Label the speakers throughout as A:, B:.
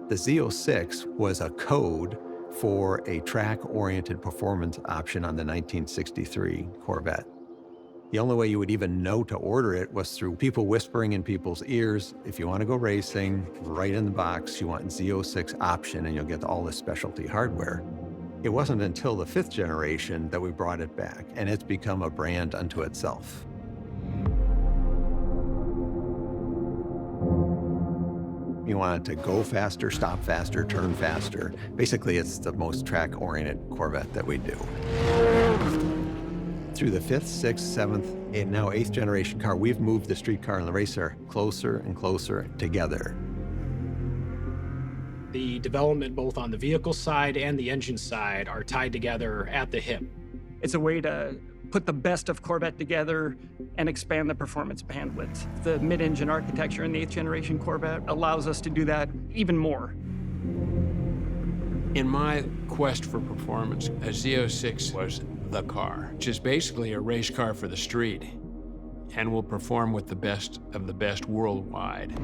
A: The Z06 was a code for a track-oriented performance option on the 1963 Corvette. The only way you would even know to order it was through people whispering in people's ears, if you want to go racing, right in the box, you want Z06 option and you'll get all this specialty hardware. It wasn't until the 5th generation that we brought it back, and it's become a brand unto itself. You want it to go faster, stop faster, turn faster. Basically, it's the most track-oriented Corvette that we do. Through the 5th, 6th, 7th, and now 8th generation car, we've moved the street car and the racer closer and closer together.
B: The development both on the vehicle side and the engine side are tied together at the hip.
C: It's a way to put the best of Corvette together and expand the performance bandwidth. The mid-engine architecture in the 8th generation Corvette allows us to do that even more.
D: In my quest for performance, a Z06 was the car, which is basically a race car for the street and will perform with the best of the best worldwide.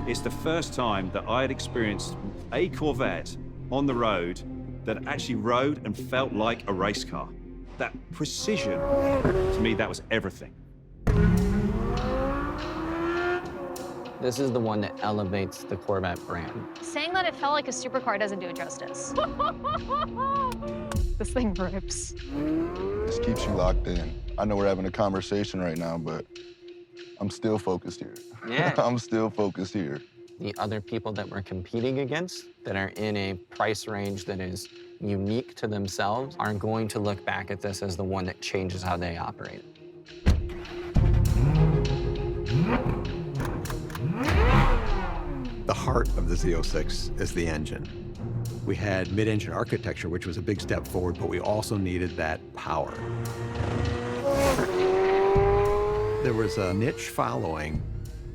E: It's the first time that I had experienced a Corvette on the road that actually rode and felt like a race car. That precision, to me, that was everything.
F: This is the one that elevates the Corvette brand.
G: Saying that it felt like a supercar doesn't do it justice. This thing rips.
H: This keeps you locked in. I know we're having a conversation right now, but I'm still focused here.
F: Yeah.
H: I'm still focused here.
F: The other people that we're competing against that are in a price range that is unique to themselves are going to look back at this as the one that changes how they operate.
A: The heart of the Z06 is the engine. We had mid-engine architecture, which was a big step forward, but we also needed that power. There was a niche following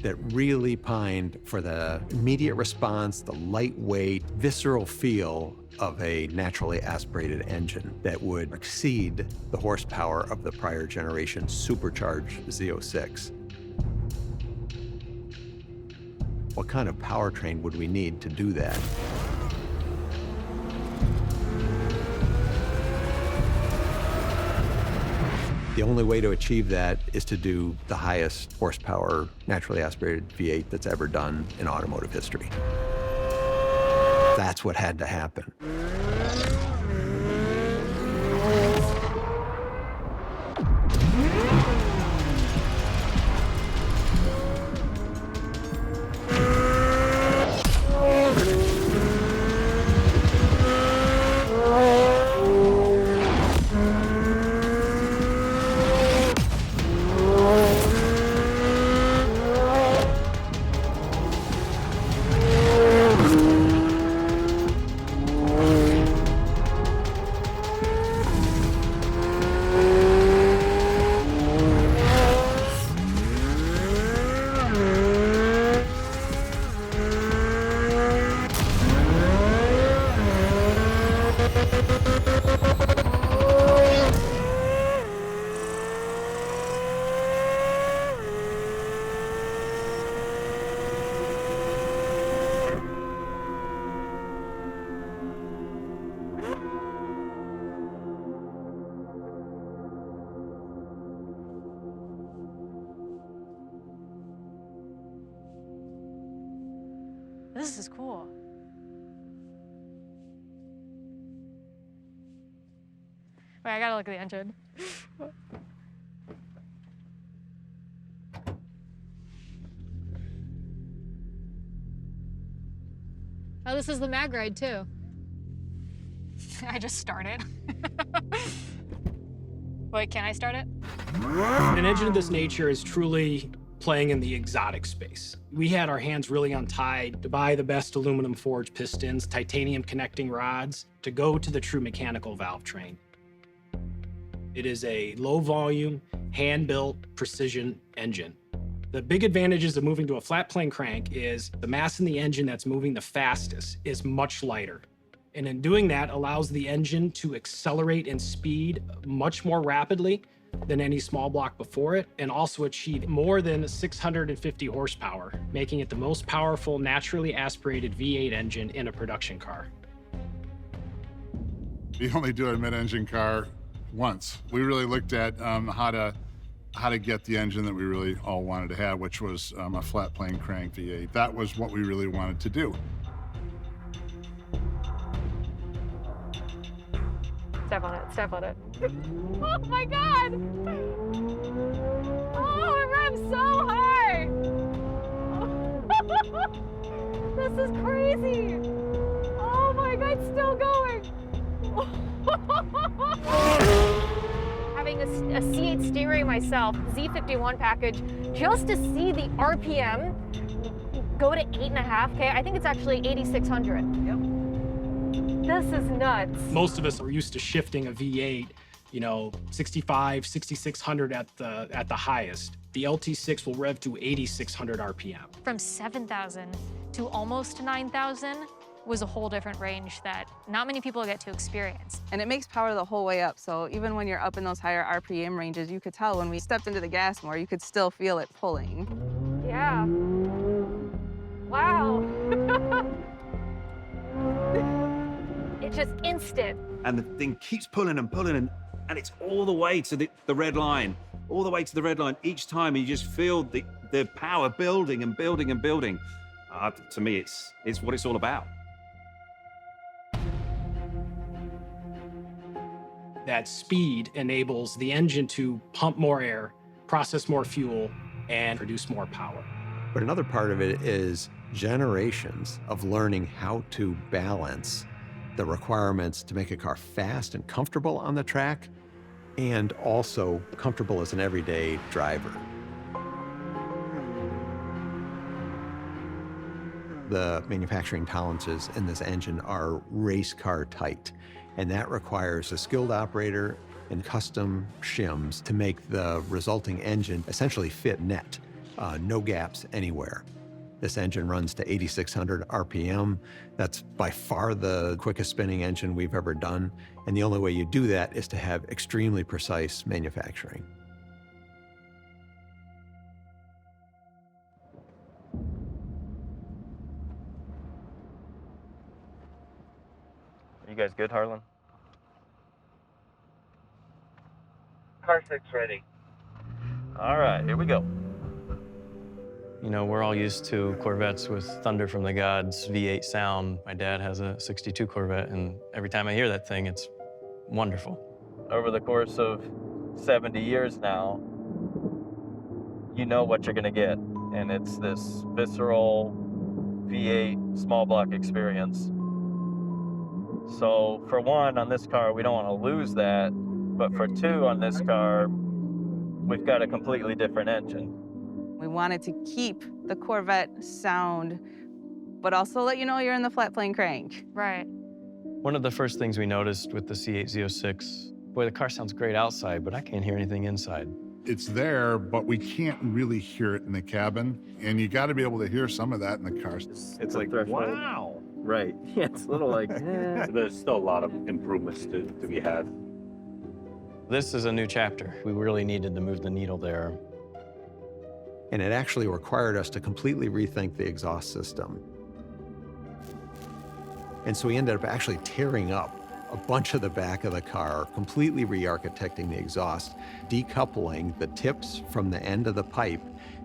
A: that really pined for the immediate response, the lightweight, visceral feel of a naturally aspirated engine that would exceed the horsepower of the prior generation supercharged Z06. What kind of powertrain would we need to do that? The only way to achieve that is to do the highest horsepower naturally aspirated V8 that's ever done in automotive history. That's what had to happen.
G: This is cool. Wait, I gotta look at the engine. Oh, this is the mag ride too. I just started. Wait, can I start it?
B: An engine of this nature is truly playing in the exotic space. We had our hands really untied to buy the best aluminum forged pistons, titanium connecting rods, to go to the true mechanical valve train. It is a low volume, hand-built precision engine. The big advantages of moving to a flat plane crank is the mass in the engine that's moving the fastest is much lighter. And in doing that allows the engine to accelerate in speed much more rapidly than any small block before it, and also achieve more than 650 horsepower, making it the most powerful naturally aspirated V8 engine in a production car.
I: We only do a mid-engine car once. We really looked at how to get the engine that we really all wanted to have, which was a flat plane crank V8. That was what we really wanted to do.
G: Step on it, step on it. Oh my God! Oh, it revs so hard! This is crazy! Oh my God, it's still going! Having a C8 steering myself, Z51 package, just to see the RPM go to 8.5K, I think it's actually 8,600. Yep. This is nuts.
B: Most of us are used to shifting a V8, 65, 6,600 at the highest. The LT6 will rev to 8,600 RPM.
G: From 7,000 to almost 9,000 was a whole different range that not many people get to experience.
J: And it makes power the whole way up. So even when you're up in those higher RPM ranges, you could tell when we stepped into the gas more, you could still feel it pulling.
G: Yeah. Wow. It's just instant.
E: And the thing keeps pulling and pulling, and it's all the way to the red line, all the way to the red line each time, and you just feel the power building and building and building. To me, it's what it's all about.
B: That speed enables the engine to pump more air, process more fuel, and produce more power.
A: But another part of it is generations of learning how to balance the requirements to make a car fast and comfortable on the track, and also comfortable as an everyday driver. The manufacturing tolerances in this engine are race car tight, and that requires a skilled operator and custom shims to make the resulting engine essentially fit net, no gaps anywhere. This engine runs to 8,600 RPM. That's by far the quickest spinning engine we've ever done. And the only way you do that is to have extremely precise manufacturing.
K: You guys good, Harlan? Car 6 ready. All right, here we go.
L: We're all used to Corvettes with thunder from the gods, V8 sound. My dad has a 62 Corvette, and every time I hear that thing, it's wonderful.
K: Over the course of 70 years now, you know what you're gonna get. And it's this visceral V8 small block experience. So for one, on this car, we don't want to lose that. But for two, on this car, we've got a completely different engine.
J: We wanted to keep the Corvette sound, but also let you know you're in the flat plane crank.
G: Right.
L: One of the first things we noticed with the C8 Z06, boy, the car sounds great outside, but I can't hear anything inside.
I: It's there, but we can't really hear it in the cabin, and you got to be able to hear some of that in the car.
K: It's like, wow. Right. Yeah, it's a little like,
M: There's still a lot of improvements to be had.
L: This is a new chapter. We really needed to move the needle there.
A: And it actually required us to completely rethink the exhaust system. And so we ended up actually tearing up a bunch of the back of the car, completely re-architecting the exhaust, decoupling the tips from the end of the pipe,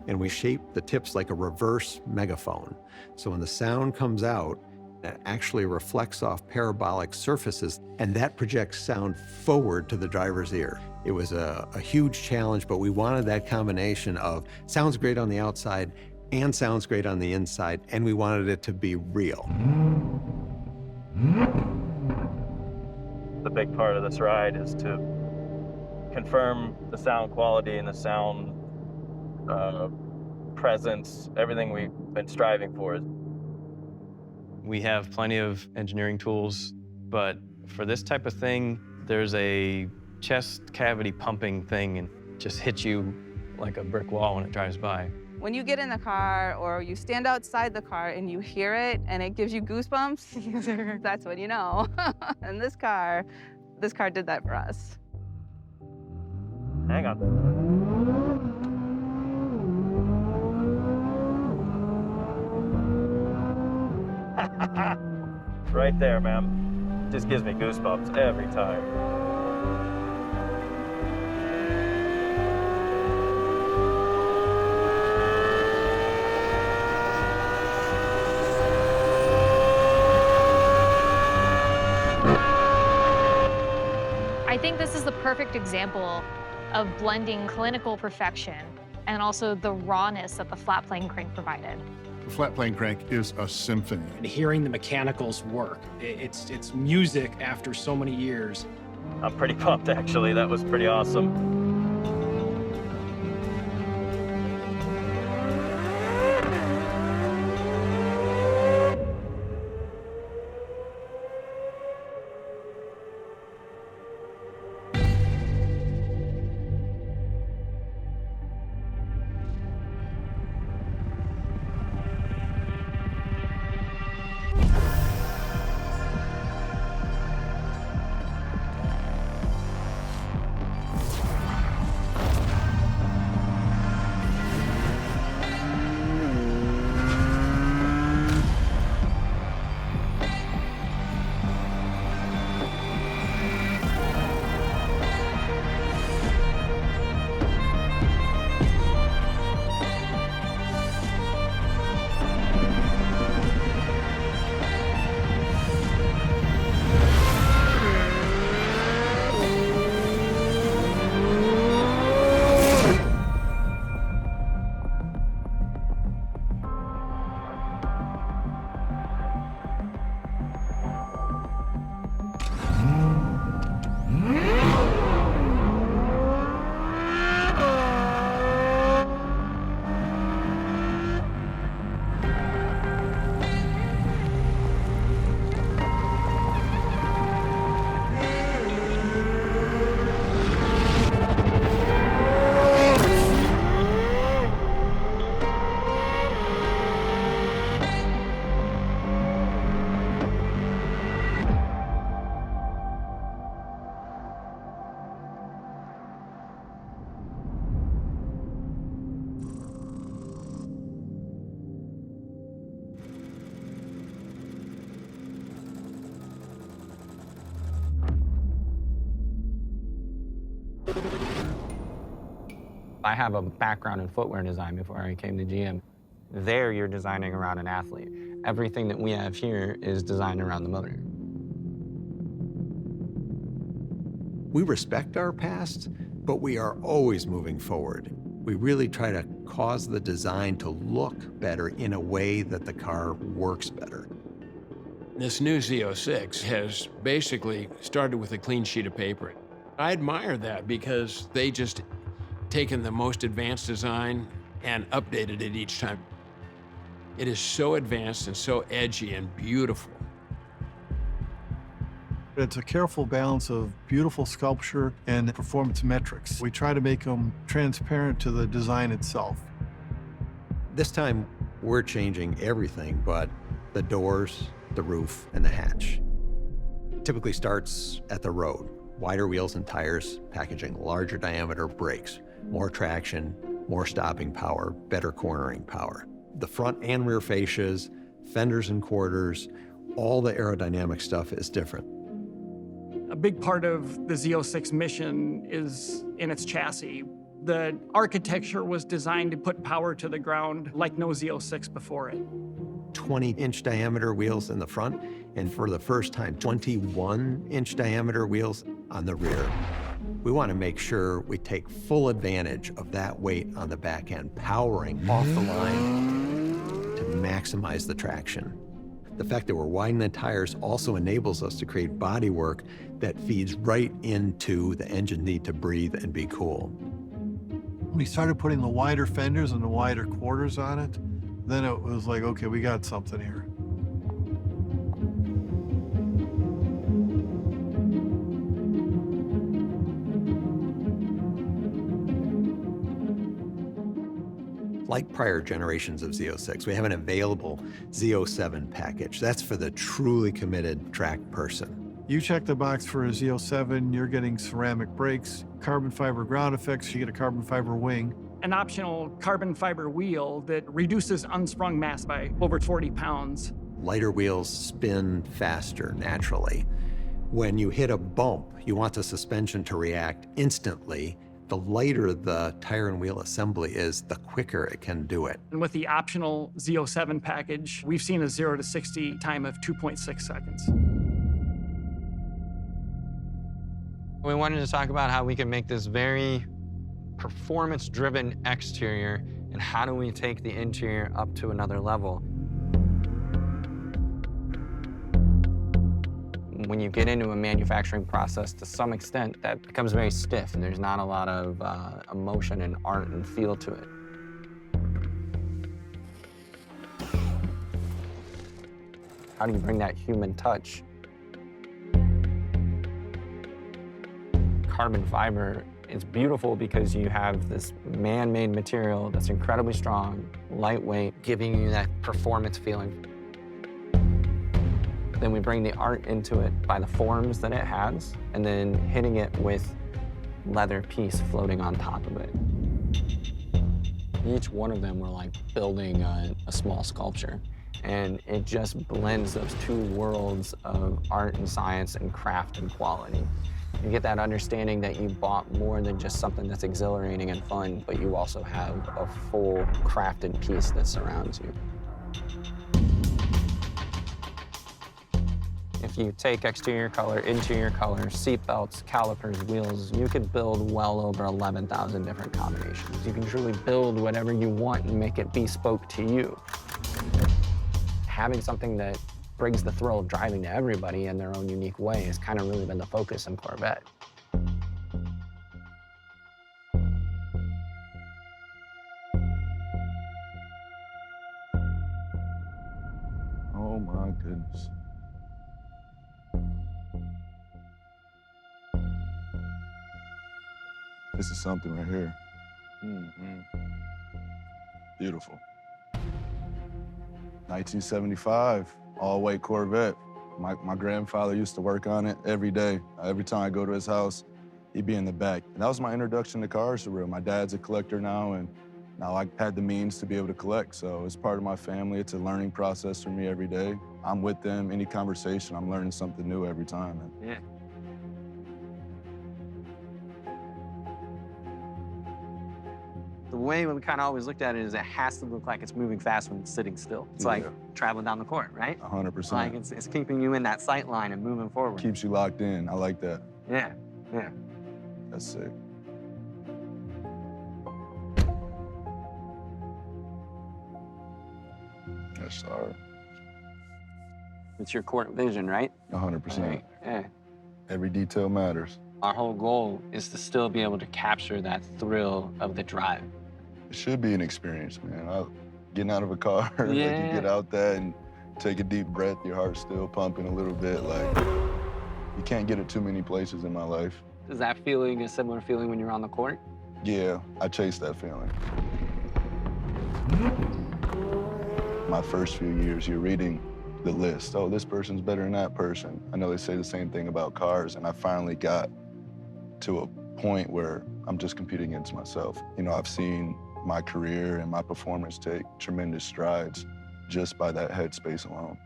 A: and we shaped the tips like a reverse megaphone. So when the sound comes out, it actually reflects off parabolic surfaces, and that projects sound forward to the driver's ear. It was a huge challenge, but we wanted that combination of sounds great on the outside and sounds great on the inside, and we wanted it to be real.
K: The big part of this ride is to confirm the sound quality and the sound presence, everything we've been striving for.
L: We have plenty of engineering tools, but for this type of thing, there's a chest cavity pumping thing and just hits you like a brick wall when it drives by.
J: When you get in the car or you stand outside the car and you hear it and it gives you goosebumps, that's when you know. And this car did that for us.
K: Hang on. Right there, man. Just gives me goosebumps every time.
G: I think this is the perfect example of blending clinical perfection and also the rawness that the flat plane crank provided.
I: The flat plane crank is a symphony.
B: And hearing the mechanicals work, it's music after so many years.
K: I'm pretty pumped, actually. That was pretty awesome.
F: I have a background in footwear design before I came to GM. There, you're designing around an athlete. Everything that we have here is designed around the motor.
A: We respect our past, but we are always moving forward. We really try to cause the design to look better in a way that the car works better.
D: This new Z06 has basically started with a clean sheet of paper. I admire that because they just taken the most advanced design and updated it each time. It is so advanced and so edgy and beautiful.
N: It's a careful balance of beautiful sculpture and performance metrics. We try to make them transparent to the design itself.
A: This time, we're changing everything but the doors, the roof, and the hatch. It typically starts at the road. Wider wheels and tires, packaging larger diameter brakes, more traction, more stopping power, better cornering power. The front and rear fascias, fenders and quarters, all the aerodynamic stuff is different.
C: A big part of the Z06 mission is in its chassis. The architecture was designed to put power to the ground like no Z06 before it.
A: 20-inch diameter wheels in the front, and for the first time, 21-inch diameter wheels on the rear. We want to make sure we take full advantage of that weight on the back end, powering off the line to maximize the traction. The fact that we're widening the tires also enables us to create bodywork that feeds right into the engine's need to breathe and be cool.
N: When we started putting the wider fenders and the wider quarters on it, then it was like, okay, we got something here.
A: Like prior generations of Z06, we have an available Z07 package. That's for the truly committed track person.
N: You check the box for a Z07, you're getting ceramic brakes, carbon fiber ground effects, you get a carbon fiber wing.
C: An optional carbon fiber wheel that reduces unsprung mass by over 40 pounds.
A: Lighter wheels spin faster naturally. When you hit a bump, you want the suspension to react instantly. The lighter the tire and wheel assembly is, the quicker it can do it.
C: And with the optional Z07 package, we've seen a 0 to 60 time of 2.6 seconds.
F: We wanted to talk about how we can make this very performance-driven exterior, and how do we take the interior up to another level. When you get into a manufacturing process, to some extent, that becomes very stiff, and there's not a lot of emotion and art and feel to it. How do you bring that human touch? Carbon fiber is beautiful because you have this man-made material that's incredibly strong, lightweight, giving you that performance feeling. Then we bring the art into it by the forms that it has, and then hitting it with leather piece floating on top of it. Each one of them, we're like building a small sculpture, and it just blends those two worlds of art and science and craft and quality. You get that understanding that you bought more than just something that's exhilarating and fun, but you also have a full crafted piece that surrounds you. If you take exterior color, interior color, seat belts, calipers, wheels, you could build well over 11,000 different combinations. You can truly build whatever you want and make it bespoke to you. Having something that brings the thrill of driving to everybody in their own unique way has kind of really been the focus in Corvette.
H: Oh my goodness. This is something right here. Beautiful. 1975, all-white Corvette. My grandfather used to work on it every day. Every time I go to his house, he'd be in the back. And that was my introduction to cars for real. My dad's a collector now, and now I had the means to be able to collect. So it's part of my family. It's a learning process for me every day. I'm with them. Any conversation, I'm learning something new every time.
F: Yeah. The way we kind of always looked at it is it has to look like it's moving fast when it's sitting still. It's like traveling down the court, right?
H: 100%.
F: Like it's keeping you in that sight line and moving forward.
H: Keeps you locked in. I like that.
F: Yeah, yeah.
H: That's sick. Yes, sir.
F: It's your court vision, right?
H: 100%.
F: Right. Yeah.
H: Every detail matters.
F: Our whole goal is to still be able to capture that thrill of the drive.
H: It should be an experience, man. Getting out of a car, like you
F: Yeah.
H: get out there and take a deep breath, your heart's still pumping a little bit. Like, you can't get it too many places in my life.
F: Is that feeling a similar feeling when you're on the court?
H: Yeah, I chase that feeling. My first few years, you're reading the list. Oh, this person's better than that person. I know they say the same thing about cars, and I finally got to a point where I'm just competing against myself. You know, I've seen my career and my performance take tremendous strides just by that headspace alone.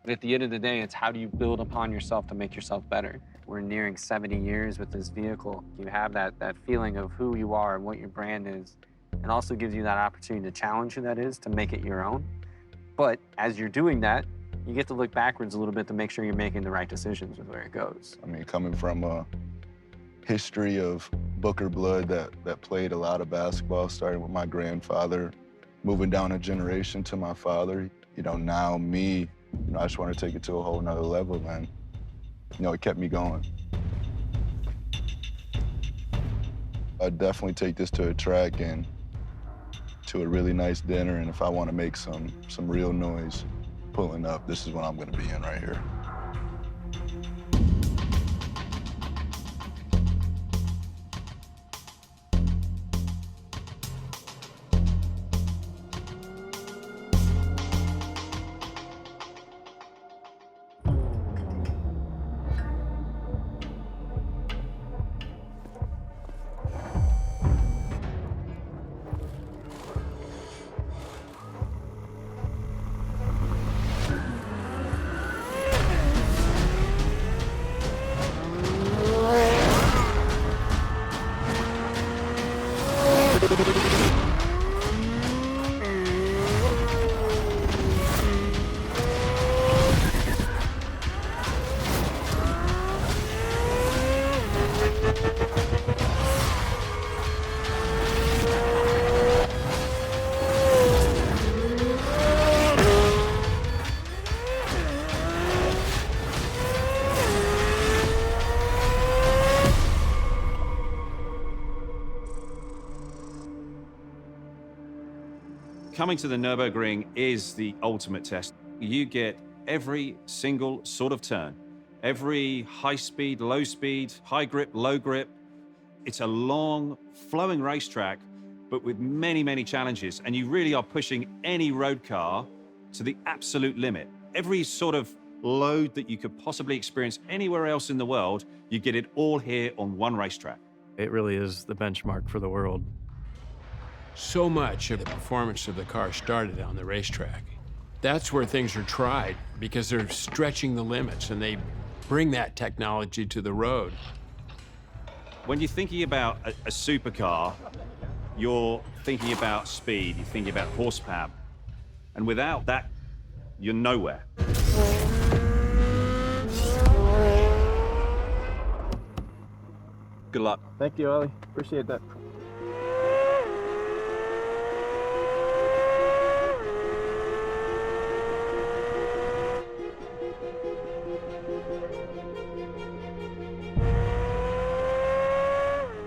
F: At the end of the day, it's how do you build upon yourself to make yourself better? we're nearing 70 years with this vehicle. You have that feeling of who you are and what your brand is, and also gives you that opportunity to challenge who that is, to make it your own. But as you're doing that, you get to look backwards a little bit to make sure you're making the right decisions with where it goes.
H: I mean, coming from a history of Booker blood that played a lot of basketball, starting with my grandfather, moving down a generation to my father. You know, now me, you know, I just want to take it to a whole nother level, and, you know, it kept me going. I definitely take this to a track and to a really nice dinner, and if I want to make some real noise pulling up, this is what I'm going to be in right here.
E: Coming to the Nürburgring is the ultimate test. You get every single sort of turn, every high speed, low speed, high grip, low grip. It's a long, flowing racetrack, but with many, many challenges. And you really are pushing any road car to the absolute limit. Every sort of load that you could possibly experience anywhere else in the world, you get it all here on one racetrack.
L: It really is the benchmark for the world.
D: So much of the performance of the car started on the racetrack. That's where things are tried, because they're stretching the limits and they bring that technology to the road.
E: When you're thinking about a supercar, you're thinking about speed, you're thinking about horsepower. And without that, you're nowhere. Good luck.
F: Thank you, Ollie. Appreciate that.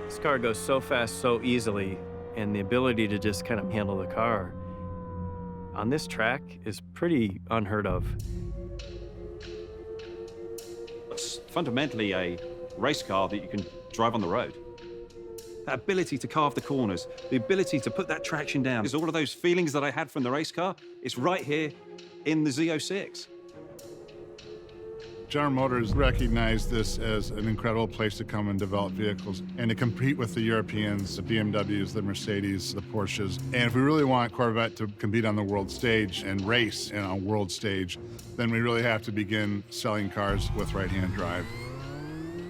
F: This car goes so fast, so easily, and the ability to just kind of handle the car on this track is pretty unheard of.
E: It's fundamentally a race car that you can drive on the road. That ability to carve the corners, the ability to put that traction down, is all of those feelings that I had from the race car. It's right here in the Z06.
I: General Motors recognized this as an incredible place to come and develop vehicles and to compete with the Europeans, the BMWs, the Mercedes, the Porsches. And if we really want Corvette to compete on the world stage and race on a world stage, then we really have to begin selling cars with right-hand drive.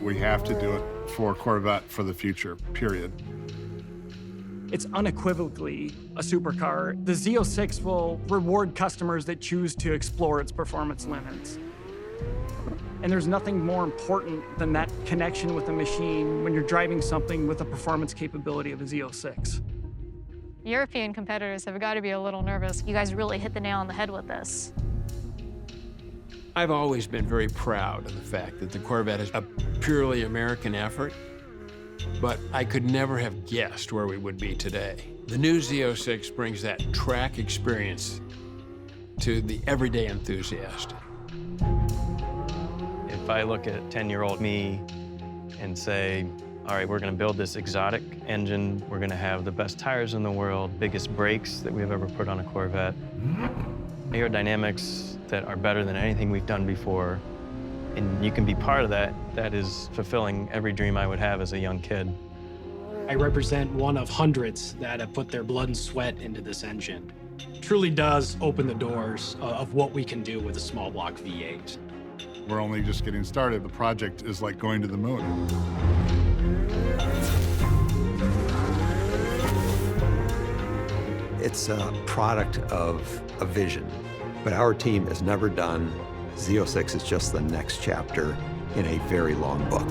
I: We have to do it for Corvette for the future, period.
C: It's unequivocally a supercar. The Z06 will reward customers that choose to explore its performance limits. And there's nothing more important than that connection with the machine when you're driving something with the performance capability of a Z06.
G: European competitors have got to be a little nervous. You guys really hit the nail on the head with this.
D: I've always been very proud of the fact that the Corvette is a purely American effort, but I could never have guessed where we would be today. The new Z06 brings that track experience to the everyday enthusiast.
L: If I look at 10-year-old me and say, all right, we're gonna build this exotic engine, we're gonna have the best tires in the world, biggest brakes that we've ever put on a Corvette, aerodynamics that are better than anything we've done before, and you can be part of that, that is fulfilling every dream I would have as a young kid.
B: I represent one of hundreds that have put their blood and sweat into this engine. It truly does open the doors of what we can do with a small block V8.
I: We're only just getting started. The project is like going to the moon.
A: It's a product of a vision, but our team is never done. Z06 is just the next chapter in a very long book.